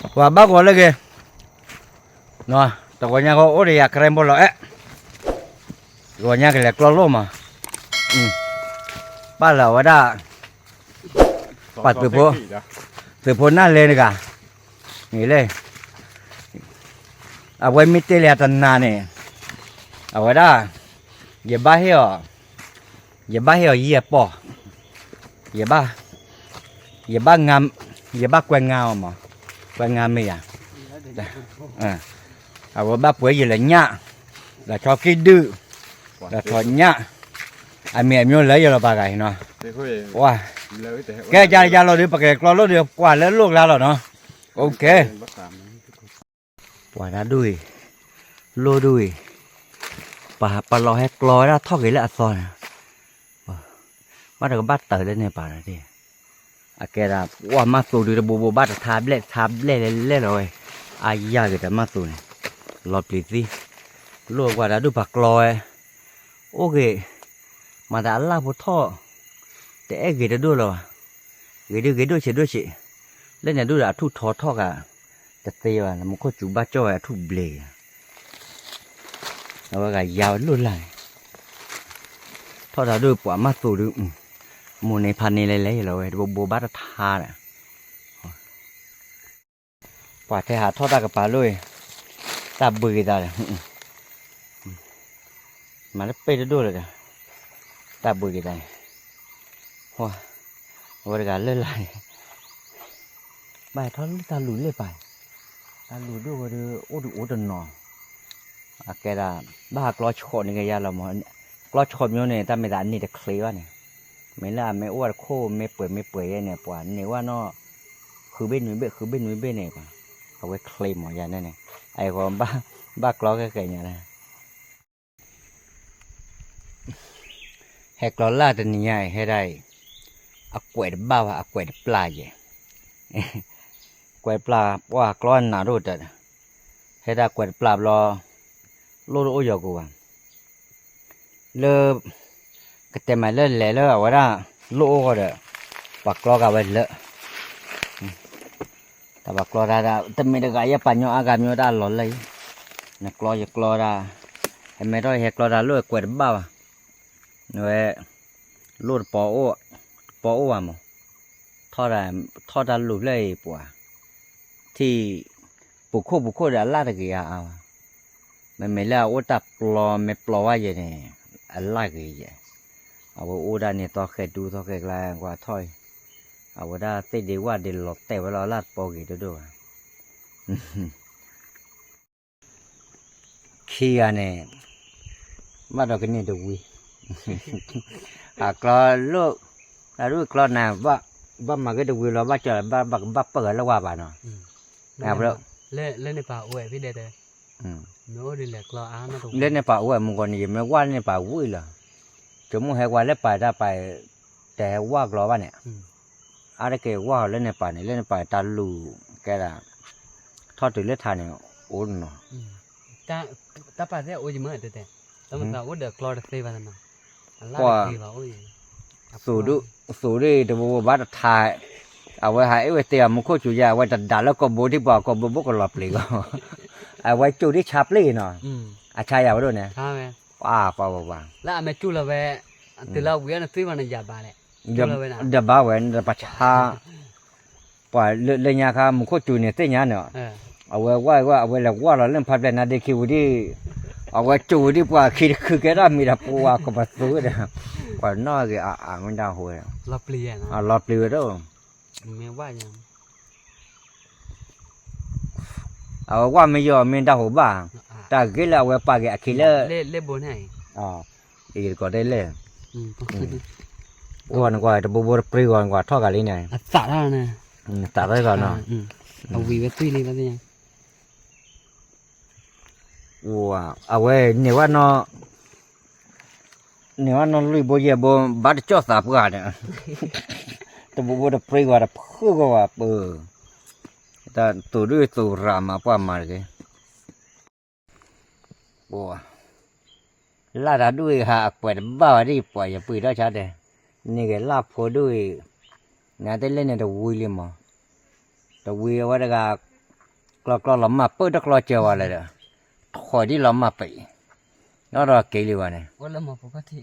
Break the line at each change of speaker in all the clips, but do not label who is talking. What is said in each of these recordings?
Wa ba ko lagi. No, tokonya ko ori ya keren bolo Gonya ke le klolo ma. Ba la wa da. Pat pe po na le ni ka. Ni le. A we mi te le tan na ne. A wa da. Ye ba heo. Ye ba heo ye po. Ye ba ngam, ye ba quen ngao mà. Quen ngam mi à. À wa ba quấy gì là nhạ. Là cho cái đư. Là cho nhạ. À mẹ miêu lấy giờ là bà gầy nó. Wow. Cái ra lo đi bà gầy lo được quả lớn luôn ra rồi nó. Ok. Quả đã đuôi. Lô đuôi. Bà lo hết lo ra thoát cái là son. Bắt đầu bắt tới lên này bà này đi. À cái là wow mắt tù đi bù bắt tháp lên rồi. Ai da cái mắt tù này. Lọt lì gì. Lô quả đã đuôi bạc lo. Ok. Mà đã la một thọ. Để cái đã đuôi rồi. Cái đuôi chị. Lên nhà đuôi đã thu thọ cả. Chặt tê vào là một con chú ba cho thu bể. Nó gà giàu luôn lại. Thọ đã đuôi quả mắt tù được. Mùa này pan này lấy rồi bố bắt tha nè. Quả thế hả thoát ra cái bà lui. Ta bự ra rồi. Mà nó bê nó đua rồi kìa. Ta bự cái này. Hoa. Rồi gà lên lại. Bài thoát ta lùi lên bài. Ta lùi đua rồi ố đần nọ. À cái là ba lo chọn này cái ra là mà lo chọn như này ta mới đã nhìn được khí quá này. Mấy là mấy uất khô mấy bưởi này quả nếuว่าnóคือbên núi này màเอาไว้เคลมอย่างนั้นnàyไอ้คนบ้ากล้อcái này nàyให้กล้อลาดนี่ใหญ่ให้ได้เอากล้วยบ้าว่าเอากล้วยปลาใหญ่กล้วยปลาว่ากล้อหนาดูแต่ให้ได้กล้วยปลารอโลดโอ้ยกูอ่ะเลิกcái tem này lên lẻ lỡ ở đó lỗ rồi đó bạc lo cả vậy lỡ ta bạc lo ra tâm mình được gái pan nhau agam nhau đã lọt lấy nè clo ra em mấy rồi clo ra lôi quẹt bao rồi lôi bỏ ô mà thọ ra lụt lấy bỏ thì bù khô đã la được gì à mấy là ô tập lo mấy plo vậy này la cái gìเอาอูดาเนี่ยต่อแค่ดูต่อแค่กลางกว่าถ้อยเอาได้เตดีว่าเดี๋ยวหลอกแต่เวลาลาดปอกี่ด้วยขี้อันเนี่ยมาดอกกันนี่ดูวิกลอลูกรู้กลอหน้าว่ามาก็ดูวิเราว่าจะบ้าเปิดแล้วว่าบ้านเนาะแบบแล้ว
เล่นในป่าอวยพี่เด็ดโน้ดิแหละกลออ้านะตรง
เล่นในป่าอวยมึงก่อนนี่ไม่ว่าในป่าวุ้ยเหรอจมูกให้ว่าเล็บไปได้ไปแต่ว่ากลัวว่าเนี่ยอะไรเกี่ยวว่าเล่นในป่าเนี่ยเล่นในป่าตาลูแกละทอดถึงเลือดทานเนี่ยโอ้เนาะ
ตาป่าเนี่ยโอ้ยเหมือนเด็ดแล้วมันก็ว่าเดือดกลอเสียบ้านนั่น
ว่าสูดเดี๋ยวบัดทายเอาไว้ให้ไว้เตรียมมุขจุยาไว้ดัดแล้วก็บูที่บอกก็บูก็หลับเลยก็เอาไว้จูที่ชับเลยเนาะอาชายเอาด้วยเนี่ยว้า
แล้วแม่จูละเวตีละเวียนตีวันนี้ยาบ้าเลย
ยาบ้าเว้นปัจฉาป่าเลี้ยงข้ามุขจูเนี่ยเตี้ยเนาะเอาไว้เอาไว้แล้วว่าเราเล่นพับเลยนะเด็กคิวดีเอาไว้จูดีกว่าคือแกได้มีแต่ปัวกับปัสสาวะเนี่ยกว่าน้อยก็มันดาวหัว
รอเปลี่ยน
นะรอเปลี่ยนด้วย
ไม่ว่ายัง
เอาว่าไม่ยอมมีดาวหัวบ้างแต่กินแล้วไว้ปากแกกินแล้ว
เล่บนให้
อีกก็ได้เลยวันกว่าจะบูปรีวันกว่าทอดกันเลยเนี่ย
ตัดแล้วนะ
ตัดได้ก่อนเนาะ
เอาวีไว้ตุ้ยเลยแล้วยัง
ว้าเอาไว้เนี่ยว่าน้องลุยโบยโบบัดจ่อสาบกันเนี่ยแต่บูปรีวันเพื่อก็ว่าแต่ตัวด้วยตัวรามาป้ามาเลยว้าลาดด้วยหาเปิดบ้าดิปล่อยอย่าปืนได้ชัดเลยนี่ก็ลาพอด้วยน่าจะเล่นในตัววิ่งเลยมั้งตัววิ่งว่าเด็ก กลอกลอมมาเปิดกลอเจวอะไรเด้อถอยที่ลอมมาไปแล้วเราเกลียวเนี่ย
วันละหมอปกติ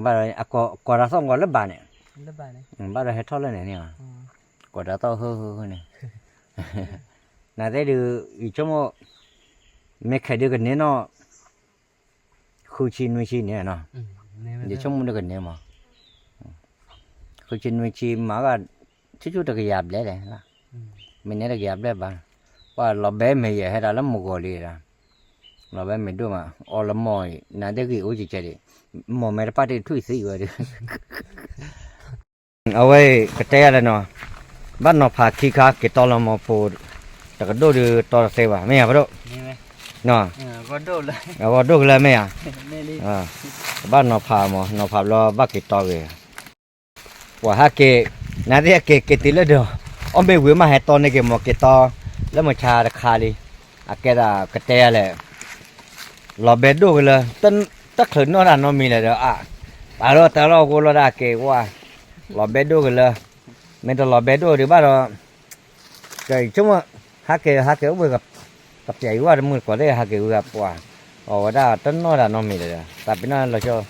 บ้านเราอ่ะก็เราส่งกันแล้วบ้านเนี่ย
ละบาทเนี่ย
บ้านเราให้ทอดเลยเนี่ย
อ๋อ
ก็เราต้องเนี่ยน่าได้ดูอีชั่วโมงไม่เคยดูกันเนี่ยเนาะคู่ชินไม่ชินเนี่ยเนาะ
เนี่ยมัน
เดี๋ยวชั่วโมงดูกันเนี่ยมั้งคู่ชินไม่ชินมาก็ชุดๆตะกี้ยับเลยนะไม่เนี่ยตะกี้ยับเลยบ้างว่าเราแบบไม่เยอะให้เราละมุกเลยนะเราแบบไม่ดูมาอ๋อละมอยน่าได้กี่อุ้ยเจ๋อมอไม่ได้ปาร์ตี้ทุยสิวะดิเอาไว้กระเตะเลยเนาะบ้านนอพาขี้ข้าเกตอลมอพูดแต่ก็ดูตอเสวะไม่เอาปะดู
นี่ไหม
เนาะ
ก็โดนเลย
เอาดูเลยไม่เอา
นี่นี่
บ้านนอพามอนอพารอบ้าเกตอเลยว่าฮะเกน่าได้เกติเลยเด้ออ้อมไปวิ่งมาให้ตอนนี้เกมอเกตอแล้วมาชาคาลีอาเกดากระเตะเลยรอเบ็ดดูกันเลยต้นตะขึนนอนนอนมีเลยเด้ออ่ะแต่เรากูรอได้เกว่ารอเบ็ดดูกันเลยไม่ต้องรอเบ็ดดูหรือบ้านเราใจชั่วโมงฮักเกอุ้ยกับใจว่ามือกว่าได้ฮักเกอุ้ยกับว่าโอ้ได้ต้นนอนนอนมีเลยแต่เป็นนั่นเราชอบ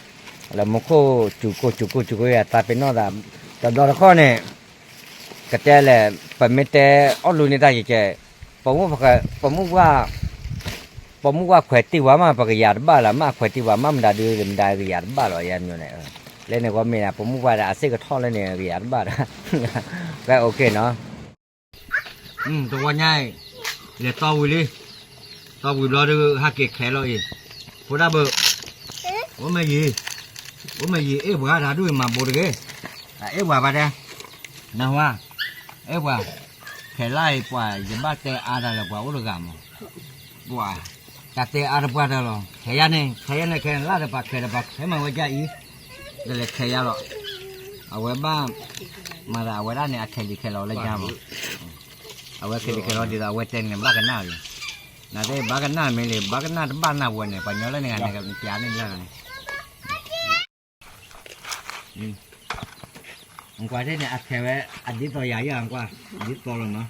แล้วมุขจุกอ่ะแต่เป็นนั่นแต่ดอกข้อเนี่ยกระเตะเลยเป็นไม่แต่อ้อลูนี่ได้ยังไงผมว่าแขวติว่ามาปากยาบ้าละมาแขวติว่ามามันได้ดูมันได้ยาบ้าหรอยันอยู่เนี่ยเล่นในความมีนะผมว่าอาศัยก็ท่อเล่นเนี่ยยาบ้าก็โอเคเนาะตัววันใหญ่เดี๋ยวต่อวิรอดูฮักเกะแค่รออีกพูดได้เบอร์ว่าไม่ยีเอ๊ะว่าได้ด้วยมาบุตรเกะเอ๊ะว่าไปเด้นะว่าเอ๊ะว่าแค่ไล่กว่าจะบ้าแต่อะไรแล้วกว่าอุดกรรมว่าแต่แต่อะไรกว่าเด้อหรอแค่ยันเนี่ยแค่ลาดปากแค่มันว่าจะอีเดี๋ยวแค่ยันหรอเอาไว้บ้างมาเอาไว้ได้เนี่ยแค่เราเลยจ้ามั้งเอาไว้แค่เราดีเอาไว้เต้นกันบ้ากันหน้าเลยน่าจะบ้ากันหน้าไม่เลยบ้ากันหน้าบ้านหน้าวันเนี่ยปัญญาเลยเนี่ยกับยาเนี่ยแล้วเนี่ยอันกว่าได้เนี่ยแค่ว่าอันนี้ตัวใหญ่ยังกว่าอันนี้ตัวละมั้ง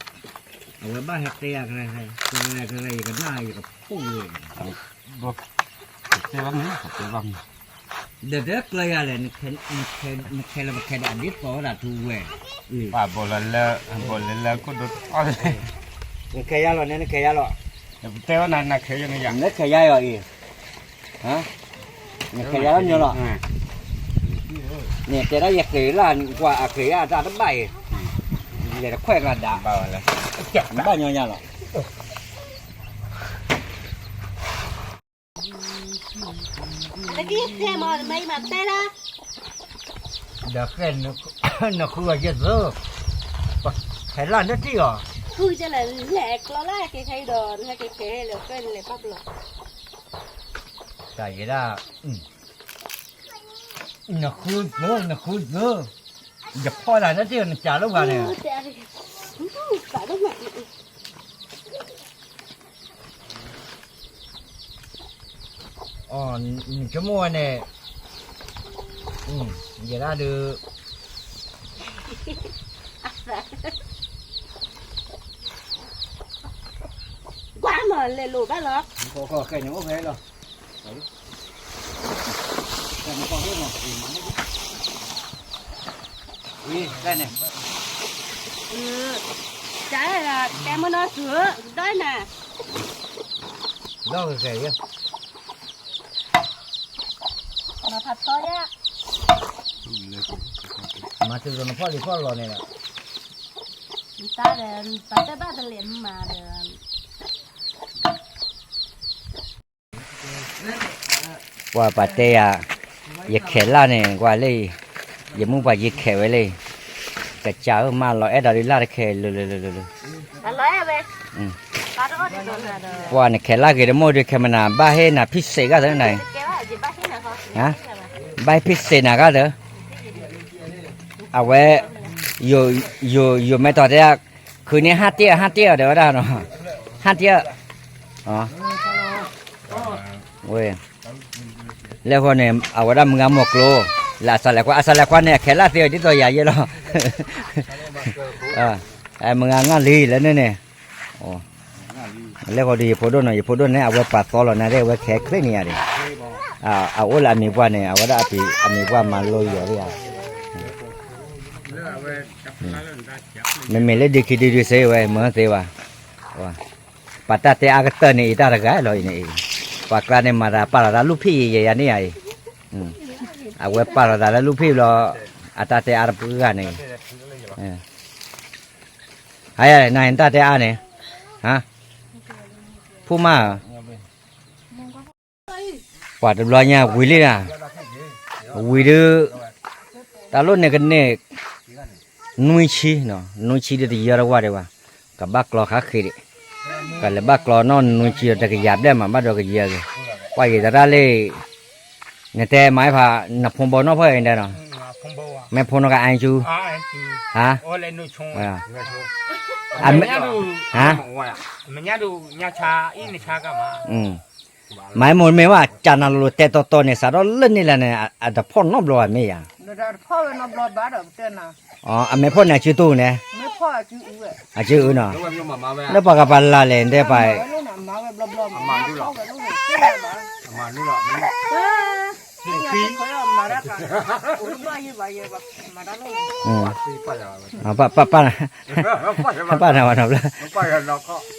เอาไว้บ้านแฮปปี้อะไรกันหน้าอยู่กับพุ่งเลย
บอกเจ้าบ้างนี่เจ้าบ้าง
เด็กเลยอะไรนี่แค่เราแค่อันนี้ตัวละทูเว้ย
ว่าบอลแล้วก็โดนอ้อย
นี่แค่ยาหรอเนี่ยแค่ยาหรอ
แต่ว่านักเขียวยังไงอย่าง
นี่แค่ยาหรออีฮะนี่แค่ยาแล้วเนี่ยหรอเนี่ยแต่ได้อยากเกลี่ยละกว่าเกลี่ยจะต้องไปเลยจะแขวกระดาษ
เบาแล้ว
บ้านเนี่ยหรอ
ตะกี้แค่มาไม่มาเต้ละ
เด็กแค่นึกว่าจะเจอแค่ละนี่ที่อ่ะ
คือจะเลยแหลกล้อแรกใครโดนถ้าแกแกเหลือเป็นเลยปั๊บหรอก
แต่ยังได้นึกเจอจะพอละนี่ที่มันจ่าลูกกันเนี่ย
แต่สายต้องหนัก
อ๋อชั่วโมงเนี่ยอย่าได้ดู
quá mà lề lùi bác lọ
ก็แค่นี้โอเคหรอแต่มันก็เรื่องอีได้เนี่ย
trái là cái mà nó sữa đấy nè
đó cái gì
mà thật thôi á
mà từ nó phá rồi này nè
ta để ta tới ba ta liền mà để
qua bà tê à giật khẽ la này qua đây giờ muốn bà giật khẽ vậy đi cái cháu mà lo ở đây đi la khẽ lừ
ta lấy à bé ta đó để đồ là đồ
qua này khẽ la cái đó mua được khẽ mà nà ba hết nà pít xì cái thế này
kéo là gì bác thế nào không
hả ba pít xì nà cái đó à vậy yo mấy trò đấyคืนนี้5 เตี้ยเดี๋ยวได้เนาะ5 เตี้ยอ๋อเว้ยแล้วคนเนี่ยเอาว่ามึงเอาหมกโลละสลักว่าเนี่ยแค่ละเตี้ยที่ตัวใหญ่เยอะหรอไอ้มึงงานลีแล้วเนี่ยโอ้ แล้วก็ดีพอโดนหน่อยพอโดนเนี่ยเอาไว้ปัดตอหล่อนะเรียกว่าแขกเคลื่อนเนี่ยดิเอาโอ้ละมีกว่าเนี่ยเอาไว้ได้ปีมีกว่ามาลอยอยู่เนี่ยไม่เล่นดีคิดดีเสียไว้เหมือนเสียว่าปัตตาเตอากเตอร์นี่ตาระกายลอยนี่ปากกาเนี่ยมาปาราลูกพี่ยันนี่ไอ้เอาไว้ปาราลูกพี่เราอาตาเตอาร์ปุกันนี่ไอ้นายตาเตอาเนี่ยฮะผู้มาปัดลอยเนี่ยวิลินะวิลตาลุ่นเนี่ยกันเนี่ยนุ่ยชีเนาะนุ่ยชีเดี๋ยวเยอะว่าเดี๋ยวกับบักลอขาขีดกันเลยบักลอนอนนุ่ยชีแต่ก็หยาบได้มาบ้านเราก็เยอะเลยว่าอย่างแต่ละเล่เนี่ยแต่ไม้ผ่าหนับพงบอลนอกเพื่อนได้เนาะแม่พงนกอันจูฮะอันฮะ
มันยาดูยาชาอินชากะมา
หมายหมดไหมว่าจานาลูเตโตเนี่ยสารเล่นนี่แหละเนี่ยอาจจะพ่นนอบลอยไม่ยัง
พ่อเป็นนบลอดบ้าดอกเต้นนะ
อ๋อไม่พ่นเนี่ยชื่อตู้เนี่ย
ไม่พ่อชื่ออุ้ย
ชื่ออื่นเนาะแล้วปากกับปลาเลยได้ไป
มาดูหรอมาดูหรอ
ฟีมาได้ค่ะอุ้ยบ้าเยอะบ้าเยอะแบบมาได้เลย
ป้านะวันนั้น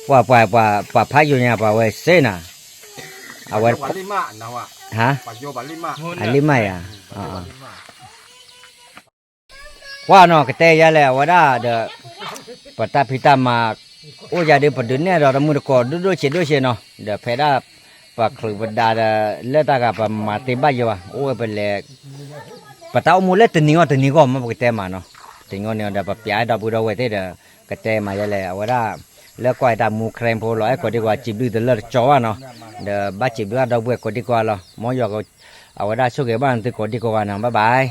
ป้าพายอยู่เนี่ยป้าไว้เส้นน่ะเอาไว้
บาลิมานะวะ
ฮะ
ปาโยบาลิมา
อันลิมาอ่ะว่าเนาะก็เตยแล้วว่าได้เด้อปตาพิตามาโอ้ยาเดี๋ยวปดุนเนี่ยเรามุดกอดด้วยเฉยเนาะเดี๋ยวเพดาปากคลุบดาเลือดตากปมาเตบ้าอยู่ว่ะโอ้ยเป็นเล็กปตาอุมุเล็ตนี่ก็มาบอกเตมาเนาะติงเนี่ยเดี๋ยวปะปีไอ้ดาบูดเอาไว้เตเด้อก็เตมาแล้วว่าได้แล้วก็ไอ้ดามูเครมโพลอยก็ดีกว่าจิบดูเดือดจ่อเนาะเดี๋ยวบ้าจิบดูดาวบัวก็ดีกว่าเนาะมอยก็เอาว่าได้ช่วยบ้านตัวก็ดีกว่านะบ๊ายบาย